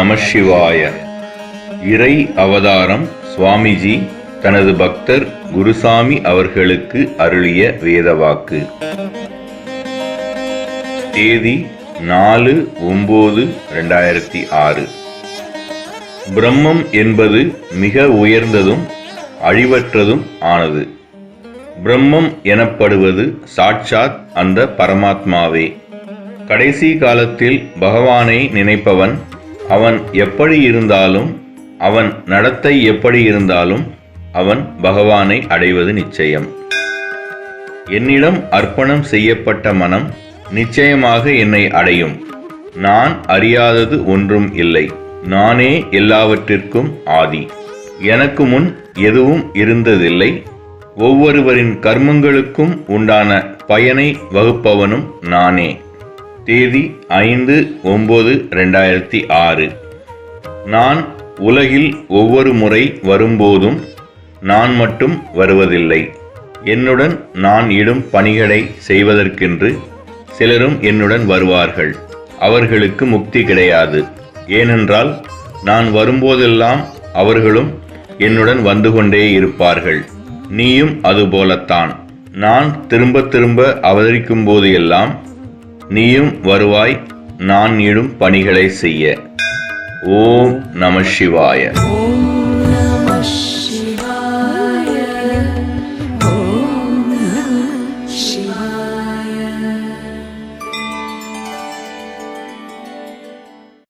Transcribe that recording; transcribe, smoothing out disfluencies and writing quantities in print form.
நமசிவாய. இறை அவதாரம் சுவாமிஜி தனது பக்தர் குருசாமி அவர்களுக்கு அருளிய வேதவாக்கு. தேதி 4/9/2006. பிரம்மம் என்பது மிக உயர்ந்ததும் அழிவற்றதும் ஆனது. பிரம்மம் எனப்படுவது சாட்சாத் அந்த பரமாத்மாவே. கடைசி காலத்தில் பகவானை நினைப்பவன் அவன் எப்படி இருந்தாலும், அவன் நடத்தை எப்படி இருந்தாலும் அவன் பகவானை அடைவது நிச்சயம். என்னிடம் அர்ப்பணம் செய்யப்பட்ட மனம் நிச்சயமாக என்னை அடையும். நான் அறியாதது ஒன்றும் இல்லை. நானே எல்லாவற்றிற்கும் ஆதி. எனக்கு முன் எதுவும் இருந்ததில்லை. ஒவ்வொருவரின் கர்மங்களுக்கும் உண்டான பயனை வகுப்பவனும் நானே. தேதி 5/9/2006. நான் உலகில் ஒவ்வொரு முறை வரும்போதும் நான் மட்டும் வருவதில்லை. என்னுடன் நான் இடும் பணிகளை செய்வதற்கென்று சிலரும் என்னுடன் வருவார்கள். அவர்களுக்கு முக்தி கிடையாது. ஏனென்றால் நான் வரும்போதெல்லாம் அவர்களும் என்னுடன் வந்து கொண்டே இருப்பார்கள். நீயும் அதுபோலத்தான். நான் திரும்ப திரும்ப அவதரிக்கும் போது எல்லாம் நீயும் வருவாய் நான் இடும் பணிகளை செய்ய. ஓம் நமசிவாய.